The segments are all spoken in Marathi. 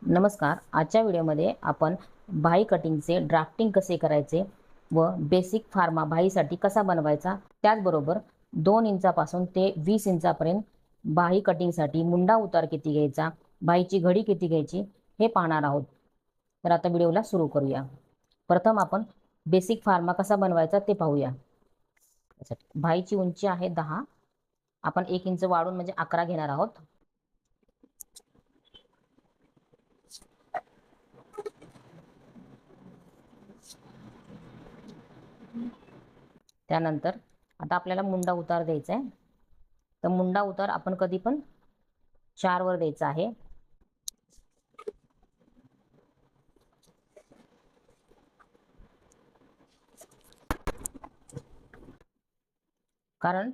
नमस्कार. आजच्या व्हिडिओमध्ये आपण भाई कटिंगचे ड्राफ्टिंग कसे करायचे व बेसिक फार्मा भाईसाठी कसा बनवायचा, त्याचबरोबर 2 इंचापासून ते 20 इंचापर्यंत भाई कटिंगसाठी मुंडा उतार किती घ्यायचा, भाईची घडी किती घ्यायची हे पाहणार आहोत. तर आता व्हिडिओला सुरू करूया. प्रथम आपण बेसिक फार्मा कसा बनवायचा ते पाहूया. भाईची उंची आहे 10. आपण 1 इंच वाढून म्हणजे 11 घेणार आहोत. त्यानंतर आता आपल्याला मुंडा उतार द्यायचा आहे. तर मुंडा उतार आपण कधी पण 4 वर द्यायचा आहे. कारण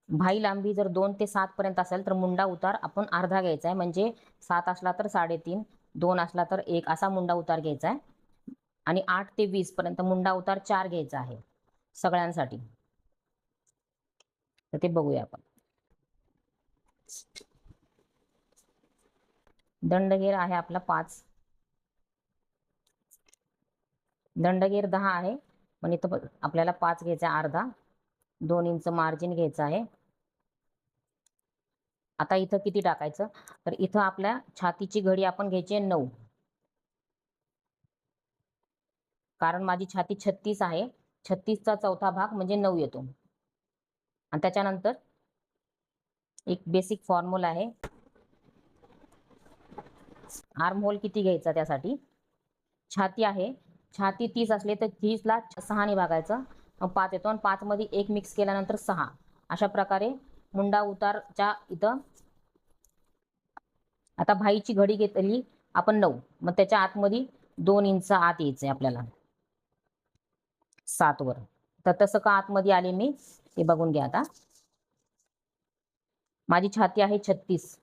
भाई लांबी जर 2 ते 7 पर्यंत असेल तर मुंडा उतार आपण अर्धा घ्यायचा आहे. म्हणजे 7 असला तर 3.5, 2 असला तर 1 असा मुंडा उतार घ्यायचा आहे. आणि 8 ते 20 पर्यंत मुंडा उतार 4 घ्यायचा आहे सगळ्यांसाठी. तर ते बघूया आपण. दंडगेर आहे आपला 5. दंडगेर 10 आहे, पण इथं आपल्याला 5 घ्यायचा, अर्धा. 2 इंच मार्जिन घ्यायचं आहे. आता इथं किती टाकायचं, तर इथं आपल्या छातीची घडी आपण घ्यायची आहे 9. कारण माझी छाती 36 आहे. 36चा चौथा भाग म्हणजे 9 येतो. आणि त्याच्यानंतर एक बेसिक फॉर्म्युला आहे. आर्म होल किती घ्यायचा, त्यासाठी छाती आहे, छाती 30 असले तर 30 ला 6 ने भागायचं, 5 येतो. आणि 5 मध्ये 1 मिक्स केल्यानंतर 6. अशा प्रकारे मुंडा उतारच्या इथं आता भाईची घडी घेतली आपण 9, मग त्याच्या आतमध्ये 2 इंच आत यायचंय आपल्याला 7 वर. तर तसं का आतमध्ये आले मी ते बघून घ्या. आता माझी छाती आहे 36.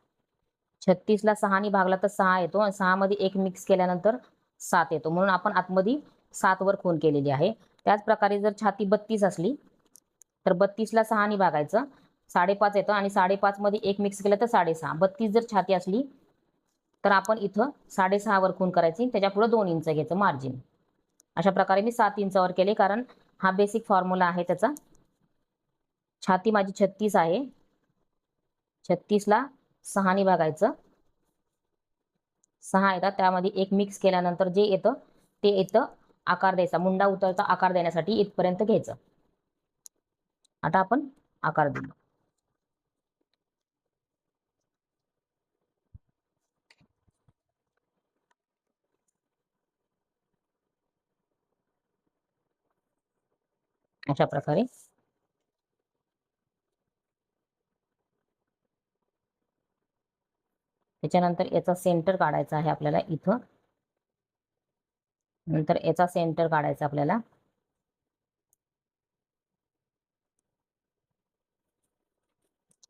36 ला 6 ने भागला तर 6 येतो, आणि 6 मध्ये 1 मिक्स केल्यानंतर 7 येतो. म्हणून आपण आतमध्ये 7 वर खूण केलेली आहे. त्याच प्रकारे जर छाती 32 असली तर 32 ला 6 ने भागायचं, 5.5 येतं. आणि 5.5 मध्ये 1 मिक्स केलं तर 6.5. 32 जर छाती असली तर आपण इथं 6.5 वर खूण करायची, त्याच्या पुढे 2 इंच घ्यायचं मार्जिन. अशा प्रकारे मी 7 इंचावर केले, कारण हा बेसिक फॉर्म्युला आहे त्याचा. छाती माझी 36 आहे. 36 ला 6 ने भागायचं, 6 येतात. त्यामध्ये 1 मिक्स केल्यानंतर जे येतं ते येतं आकार द्यायचा, मुंडा उतारचा आकार देण्यासाठी इथपर्यंत घ्यायचं. आता आपण आकार देऊ. अशा प्रकारे त्याच्यानंतर याचा सेंटर काढायचा आहे आपल्याला इथं. नंतर याचा सेंटर काढायचा आपल्याला.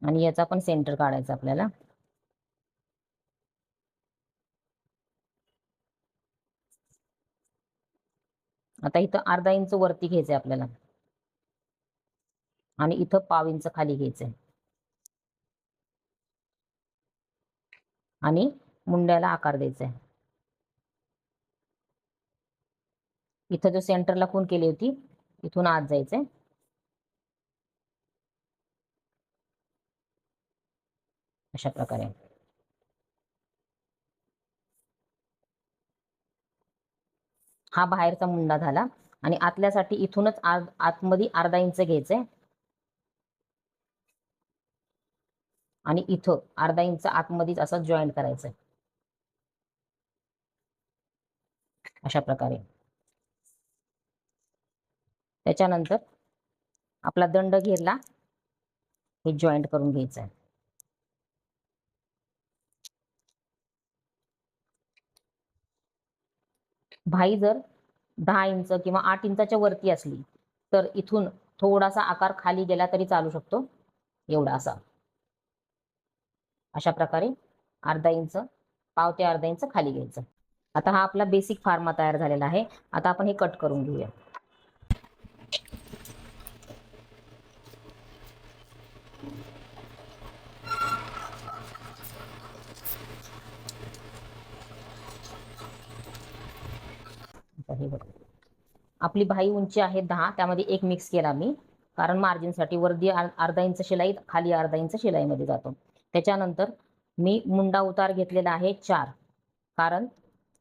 आणि याचा पण सेंटर काढायचा आपल्याला. आता इथं अर्धा इंच वरती घ्यायचंय आपल्याला, आणि इथं पाव इंच खाली घ्यायचंय. आणि मुंड्याला आकार द्यायचा आहे. इथं जो सेंटरला खूण केली होती इथून आत जायचंय. अशा प्रकारे हा बाहेरचा मुंडा झाला. आणि आतल्यासाठी इथूनच आतमध्ये अर्धा इंच घ्यायचंय, आणि इथं अर्धा इंच आतमध्येच असं जॉईंट करायचंय. अशा प्रकारे त्याच्यानंतर आपला दंड घेरला हे जॉईंट करून घ्यायचं आहे. भाई जर 10 इंच किंवा 8 इंचाच्या वरती असली तर इथून थोडासा आकार खाली गेला तरी चालू शकतो, एवढा असा. अशा प्रकारे अर्धा इंच, पाव ते अर्धा इंच खाली घ्यायचं. आता हा आपला बेसिक फार्मा तयार झालेला आहे. आता आपण हे कट करून घेऊया. हे बघा, आपली बाही उंची आहे 10, त्यामध्ये 1 मिक्स केला मी, कारण मार्जिनसाठी वरती अर्धा इंच शिलाई, खाली अर्धा इंच शिलाईमध्ये जातो. त्याच्यानंतर मी मुंडा उतार घेतलेला आहे 4, कारण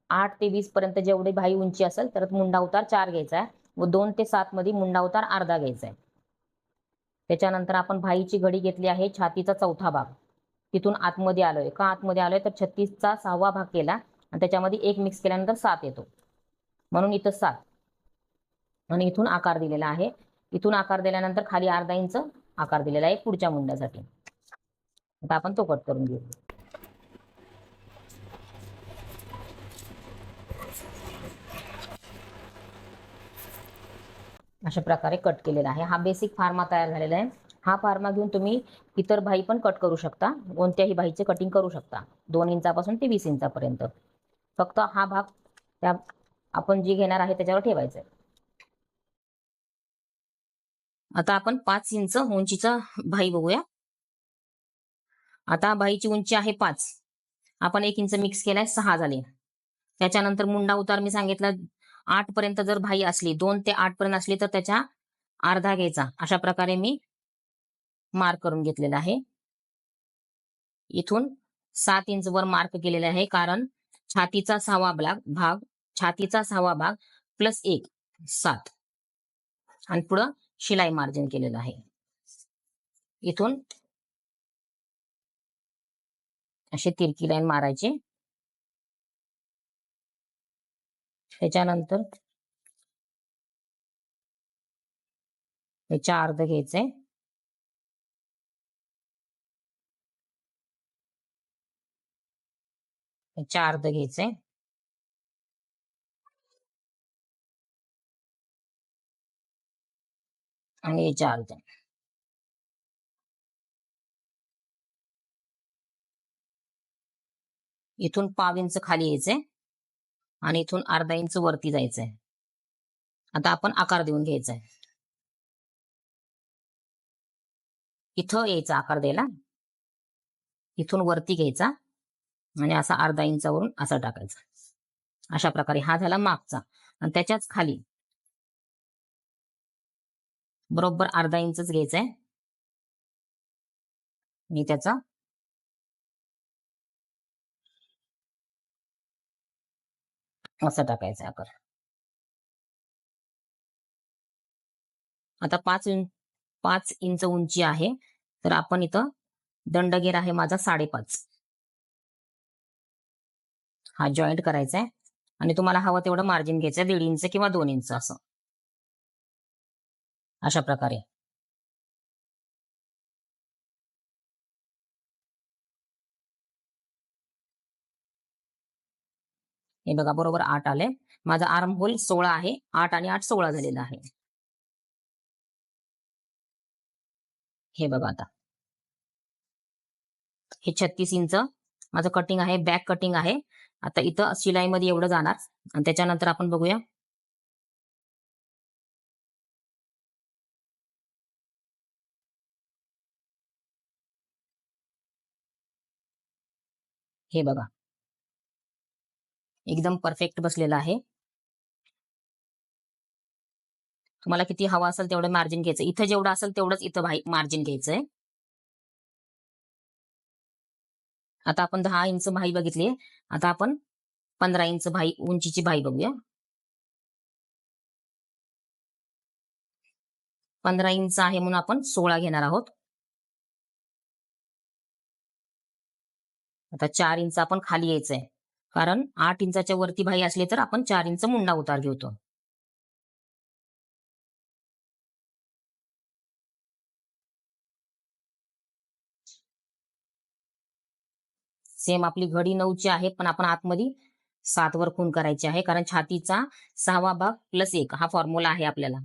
8 ते 20 पर्यंत जेवढी बाही उंची असेल तर मुंडा उतार 4 घ्यायचा आहे व 2 ते 7 मध्ये मुंडा उतार अर्धा घ्यायचा आहे. त्याच्यानंतर आपण बाहीची घडी घेतली आहे छातीचा चौथा भाग, तिथून आतमध्ये आलोय. का आतमध्ये आलोय तर 36चा 6वा भाग केला आणि त्याच्यामध्ये 1 मिक्स केल्यानंतर 7 येतो, म्हणून इथं 7 आणि इथून आकार दिलेला आहे. इथून आकार दिल्यानंतर खाली अर्धा इंच आकार दिलेला आहे पुढच्या मुंड्यासाठी. आता आपण तो कट करून घेऊ. अशा प्रकारे कट केलेला आहे. हा बेसिक फार्मा तयार झालेला आहे. हा फार्मा घेऊन तुम्ही इतर बाही पण कट करू शकता, कोणत्याही बाहीचे कटिंग करू शकता, 2 इंचापासून ते 20 इंचापर्यंत. फक्त हा भाग त्या आपण जी घेणार आहे त्याच्यावर ठेवायचा आहे. आता आपण 5 इंच उंचीचा बाही बघूया. आता बाहीची उंची आहे 5, आपण 1 इंच मिक्स केलाय, 6 झाले. त्याच्यानंतर मुंडा उतार मी सांगितलं 8 पर्यंत जर बाही असली, 2 ते 8 पर्यंत असली तर त्याच्या अर्धा घ्यायचा. अशा प्रकारे मी मार्क करून घेतलेला आहे. इथून 7 इंच वर मार्क केलेले आहे, कारण छातीचा 6वा भाग, छातीचा 6वा भाग प्लस 1 7 आणि पुढं शिलाई मार्जिन केलेलं आहे. इथून अशी तिरकी लाईन मारायची. त्याच्यानंतर याच्या अर्ध घ्यायचंय, याच्या अर्ध घ्यायचंय आणि याच्या अर्ध. इथून पाव इंच खाली यायचंय आणि इथून अर्धा इंच वरती जायचंय. आता आपण आकार देऊन घ्यायचाय. इथं यायचा आकार द्यायला, इथून वरती घ्यायचा आणि असा अर्धा इंचावरून असा टाकायचा. अशा प्रकारे हा झाला मागचा आणि त्याच्याच खाली बरोबर अर्धा इंचच घ्यायचंय आणि त्याचा असा टाकायचा आकार. आता 5 इंच उंची आहे, तर आपण इथं दंडगेर आहे माझा 5.5, हा जॉईंट करायचा आहे आणि तुम्हाला हवं तेवढं मार्जिन घ्यायचं, 1.5 इंच किंवा 2 इंच असं. अशा प्रकारे हे बघा, बरोबर 8 आले. माझा आर्म होल 16 आहे, 8 आणि 8 16 झालेला आहे. हे बघा, आता हे 36 इंच माझं कटिंग आहे, बॅक कटिंग आहे. आता इथं शिलाईमध्ये एवढं जाणार आणि त्याच्यानंतर आपण बघूया. हे बघा, एकदम परफेक्ट बसलेला आहे. तुम्हाला किती हवा असेल तेवढं मार्जिन घ्यायचं, इथं जेवढं असेल तेवढंच इथं मार्जिन घ्यायचंय. आता आपण 10 इंच बाही बघितली, आता आपण 15 इंच बाही उंचीची बाही बघूया. 15 इंच आहे म्हणून आपण 16 घेणार आहोत. आता 4 इंच आपण खाली यायचंय, कारण 8 इंचाच्या वरती बाही असली तर आपण 4 इंच मुंडा उतार घेतो. सेम आपली घडी 9ची आहे, पण आपण आतमध्ये 7 वर खून करायची आहे, कारण छातीचा 6वा भाग प्लस 1 हा फॉर्म्युला आहे आपल्याला.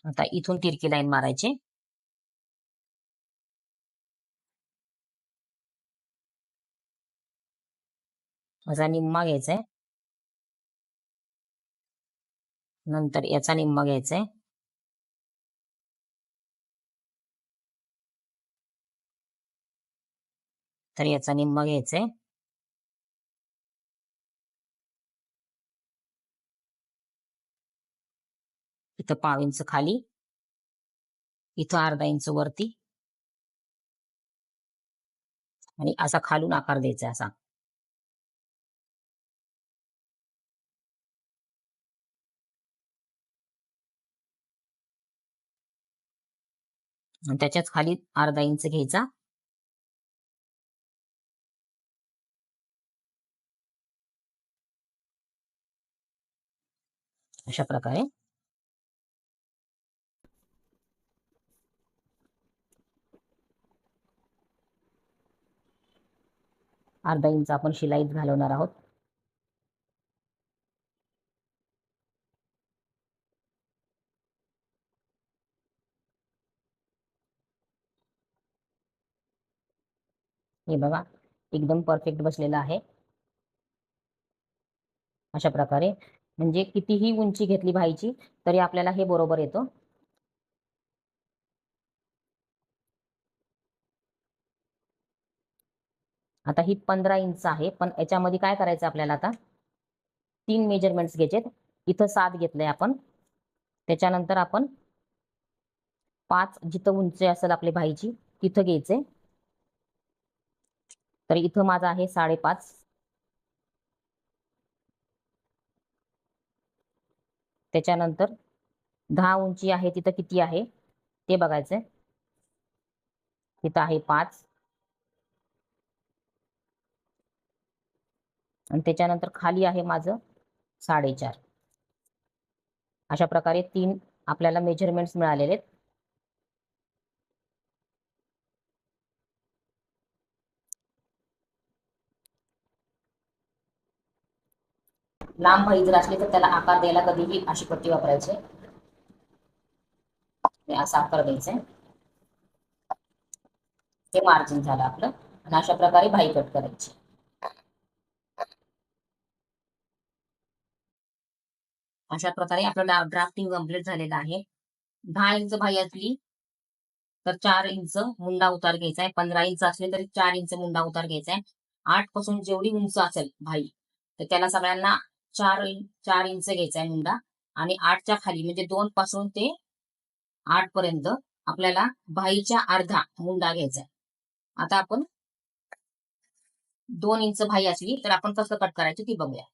आता इथून तिरकी लाईन मारायची. असा निम्मा घ्यायचाय, नंतर याचा निम्मा घ्यायचाय, तर याचा निम्मा घ्यायचाय इथं पाव इंच खाली, इथं अर्धा इंच वरती आणि असा खालून आकार द्यायचा असा. आणि त्याच्याच खाली अर्धा इंच घ्यायचा. अशा प्रकारे अर्धा इंच आपण शिलाईत घालवणार आहोत. हे बघा एकदम परफेक्ट बसलेला आहे. अशा प्रकारे म्हणजे कितीही उंची घेतली भाईची तरी आपल्याला हे बरोबर येतं. आता ही 15 इंच आहे, पण याच्यामध्ये काय करायचं आपल्याला आता 3 मेजरमेंट्स घ्यायचे. इथं 7 घेतलंय आपण, त्याच्यानंतर आपण 5 जिथं उंची असेल आपली भाईची तिथं घ्यायचे. तर इथं माझं आहे 5.5. त्याच्यानंतर 10 उंची आहे तिथं किती आहे ते बघायचंय. तिथं आहे 5 आणि त्याच्यानंतर खाली आहे माझं 4.5. अशा प्रकारे 3 आपल्याला मेजरमेंट्स मिळालेले आहेत. लांब भाई जर असली तर त्याला आकार द्यायला कधीही अशी पट्टी वापरायची. असा आकार द्यायचा. ते मार्जिन झालं आपलं आणि अशा प्रकारे भाई कट करायची. अशा प्रकारे आपलं ड्राफ्टिंग कम्प्लीट झालेलं आहे. 10 इंच भाई असली तर 4 इंच मुंडा उतार घ्यायचा आहे. 15 इंच असले तरी 4 इंच मुंडा उतार घ्यायचा आहे. 8 पासून जेवढी उंच असेल भाई तर त्याला सगळ्यांना 4 इंच घ्यायचा आहे मुंडा. आणि 8च्या खाली म्हणजे 2 पासून ते 8 पर्यंत आपल्याला भाईच्या अर्धा मुंडा घ्यायचा आहे. आता आपण 2 इंच भाई असली तर आपण कसं कट करायचं ती बघूया.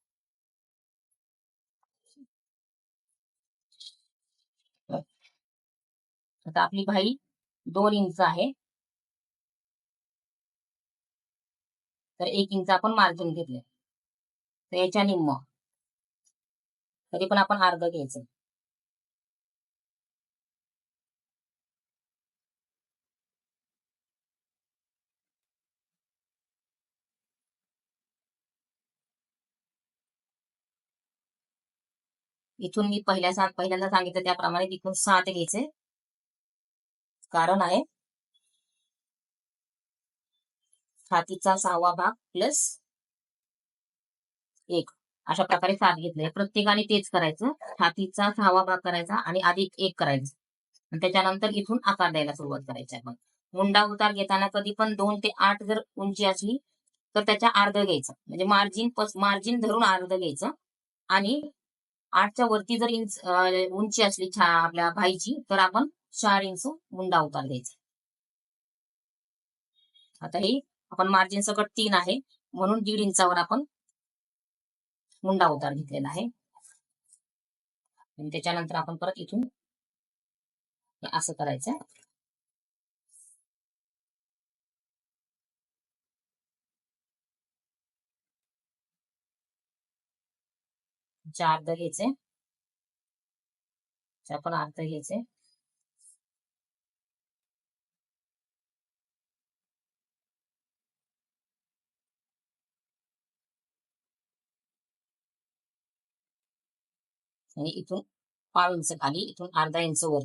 आता आपली भाई 2 इंच आहे, तर 1 इंच आपण मार्जिन घेतले, तर याच्या निम्म तरी पण आपण अर्ध घ्यायचं. इथून मी पहिल्यांदा सांगितलं त्याप्रमाणे इथून 7 घ्यायचे. कारण आहे छातीचा 6वा भाग प्लस 1 अशा प्रकारे 7 घेतले. प्रत्येकाने तेच करायचं. छातीचा 6वा भाग करायचा आणि अधिक 1 करायचं आणि त्याच्यानंतर इथून आकार द्यायला सुरुवात करायची आपण. मुंडा उतार घेताना कधी पण 2 ते 8 जर उंची असली तर त्याच्या अर्ध घ्यायचं, म्हणजे मार्जिन धरून अर्ध घ्यायचं. आणि 8च्या वरती जर उंची असली आपल्या भाईची तर आपण 4 इंच मुंडा उतार द्यायचा. आता हे आपण मार्जिन सकट 3 आहे म्हणून 1.5 इंचावर आपण मुंडा उतार घेतलेला आहे. आणि त्याच्यानंतर आपण परत इथून असं करायचं. अर्ध घ्यायचे, आपण अर्ध घ्यायचे. आणि इथून 5 इंच खाली, इथून अर्धा इंच वर.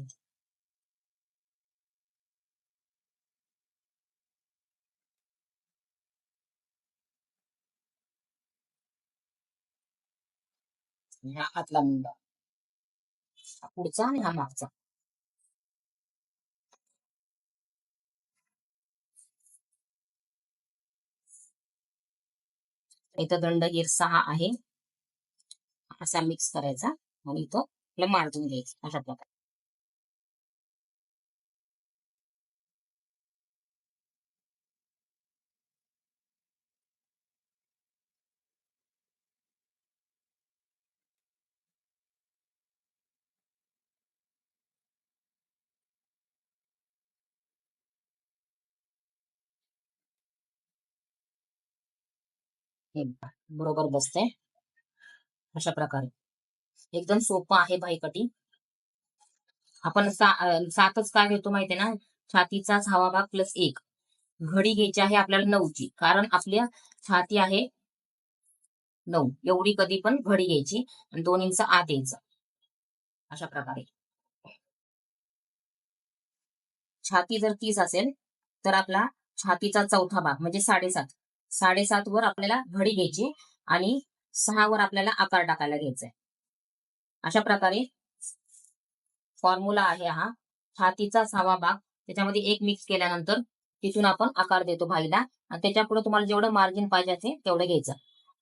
हा आतला मुंडा, पुढचा आणि हा मागचा. इथं दंडगीर 6 आहे, असा मिक्स करायचा आणि इथं आपलं मार्जिन घ्यायचं अशा प्रकारे. हे बरोबर बसते अशा प्रकारे. एकदम सोपं आहे बाही कटिंग. आपण सातच का घेतो माहितीये ना, छातीचा 6वा भाग प्लस 1 घडी घ्यायची आहे आपल्याला 9ची, कारण आपल्या छाती आहे 9, एवढी कधी पण घडी घ्यायची आणि 2 इंच आत यायचं अशा प्रकारे. छाती जर 30 असेल तर आपला छातीचा 4था भाग म्हणजे 7.5 वर आपल्याला घडी घ्यायची आणि 6 वर आपल्याला आकार टाकायला घ्यायचा आहे. अशा प्रकारे फॉर्म्युला आहे हा. छातीचा 6वा भाग त्याच्यामध्ये 1 मिक्स केल्यानंतर तिथून आपण आकार देतो भाईला आणि त्याच्या पुढे तुम्हाला जेवढं मार्जिन पाहिजे असेल तेवढं घ्यायचं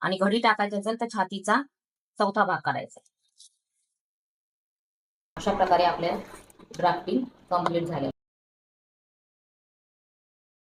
आणि घडी टाकायची असेल तर छातीचा 4था भाग करायचा. अशा प्रकारे आपल्या ड्राफ्टिंग कंप्लीट झाले.